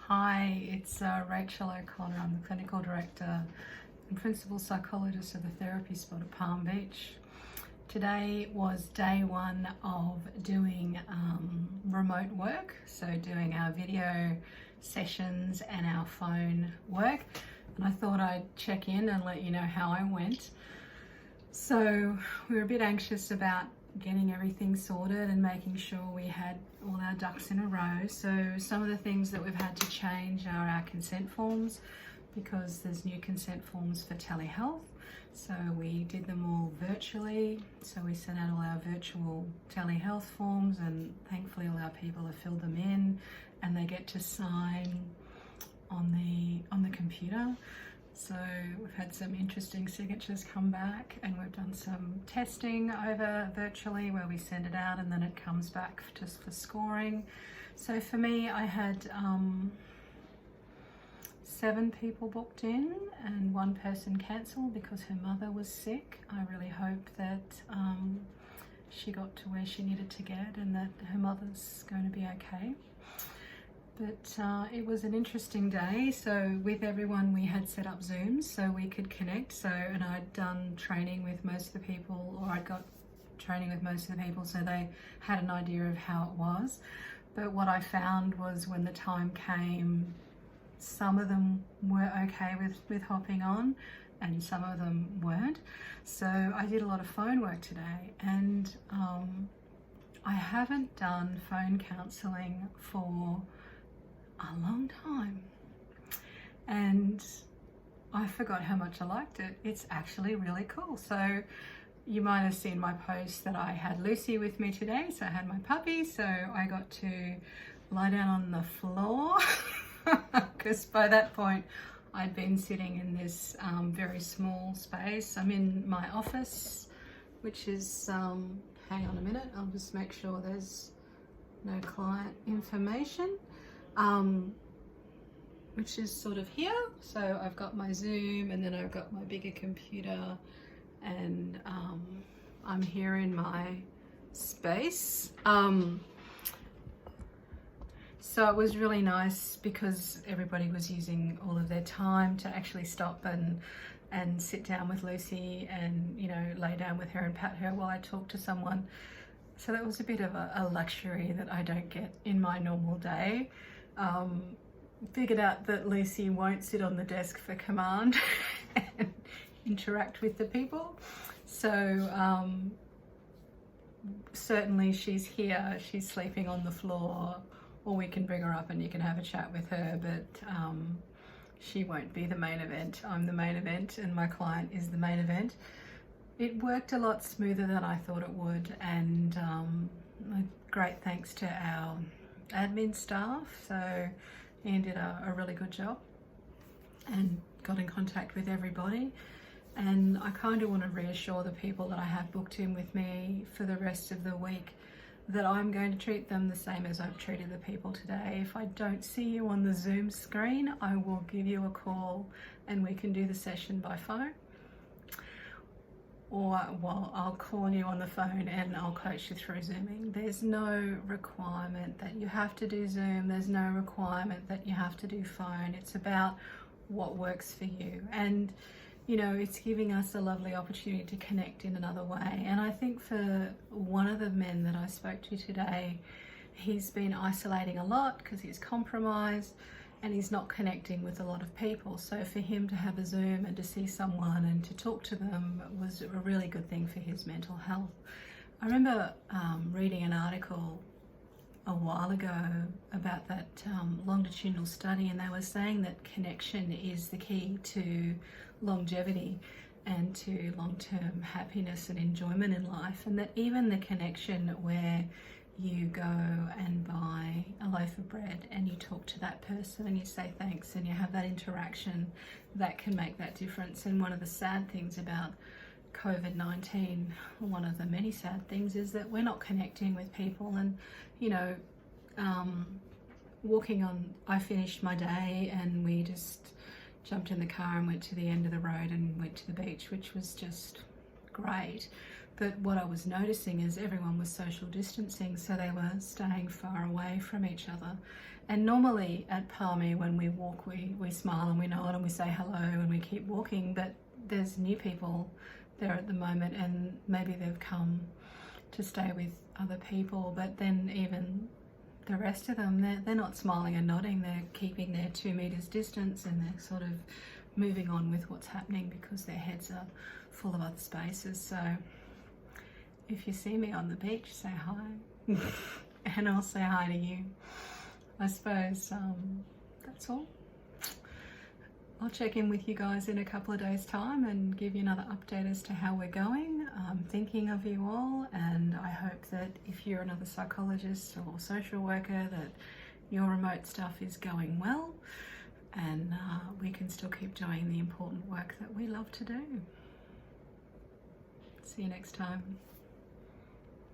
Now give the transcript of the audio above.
Hi, it's Rachel O'Connor. I'm the Clinical Director and Principal Psychologist of the Therapy Spot at Palm Beach. Today was day one of doing remote work, so doing our video sessions and our phone work. And I thought I'd check in and let you know how I went. So we were a bit anxious about getting everything sorted and making sure we had all our ducks in a row. So some of the things that we've had to change are our consent forms, because there's new consent forms for Telehealth. So we did them all virtually. So we sent out all our virtual Telehealth forms, and thankfully all our people have filled them in and they get to sign on the computer. So we've had some interesting signatures come back, and we've done some testing over virtually where we send it out and then it comes back just for scoring. So for me, I had 7 people booked in and 1 person cancelled because her mother was sick. I really hope that she got to where she needed to get and that her mother's going to be okay. But it was an interesting day. So with everyone, we had set up Zooms so we could connect. And I'd done training with most of the people, or I'd got training with most of the people, so they had an idea of how it was. But what I found was when the time came, some of them were okay with hopping on and some of them weren't. So I did a lot of phone work today, and I haven't done phone counselling for a long time, and I forgot how much I liked it. It's actually really cool. So you might have seen my post that I had Lucy with me today, so I had my puppy, so I got to lie down on the floor because by that point I'd been sitting in this very small space. I'm in my office, which is hang on a minute, I'll just make sure there's no client information. Which is sort of here. So I've got my Zoom, and then I've got my bigger computer, and I'm here in my space. So it was really nice because everybody was using all of their time to actually stop and sit down with Lucy and, you know, lay down with her and pat her while I talk to someone. So that was a bit of a luxury that I don't get in my normal day. Figured out that Lucy won't sit on the desk for command and interact with the people. So certainly she's here, she's sleeping on the floor, or we can bring her up and you can have a chat with her, but she won't be the main event. I'm the main event and my client is the main event. It worked a lot smoother than I thought it would, and great thanks to our admin staff. So Ian did a really good job and got in contact with everybody. And I kind of want to reassure the people that I have booked in with me for the rest of the week that I'm going to treat them the same as I've treated the people today. If I don't see you on the Zoom screen, I will give you a call and we can do the session by phone. Or, well, I'll call you on the phone and I'll coach you through Zooming. There's no requirement that you have to do Zoom. There's no requirement that you have to do phone. It's about what works for you. And, you know, it's giving us a lovely opportunity to connect in another way. And I think for one of the men that I spoke to today, he's been isolating a lot because he's compromised and he's not connecting with a lot of people. So for him to have a Zoom and to see someone and to talk to them was a really good thing for his mental health. I remember reading an article a while ago about that longitudinal study, and they were saying that connection is the key to longevity and to long-term happiness and enjoyment in life, and that even the connection where you go and buy a loaf of bread and you talk to that person and you say thanks and you have that interaction, that can make that difference. And one of the sad things about COVID-19, one of the many sad things, is that we're not connecting with people. And, you know, walking on, I finished my day and we just jumped in the car and went to the end of the road and went to the beach, which was just great. But what I was noticing is everyone was social distancing, so they were staying far away from each other. And normally at Palmy, when we walk, we smile and we nod and we say hello and we keep walking, but there's new people there at the moment, and maybe they've come to stay with other people, but then even the rest of them, they're not smiling and nodding, they're keeping their 2 meters distance, and they're sort of moving on with what's happening because their heads are full of other spaces. So if you see me on the beach, say hi and I'll say hi to you. I suppose that's all. I'll check in with you guys in a couple of days' time and give you another update as to how we're going. I'm thinking of you all, and I hope that if you're another psychologist or social worker, that your remote stuff is going well, and we can still keep doing the important work that we love to do. See you next time.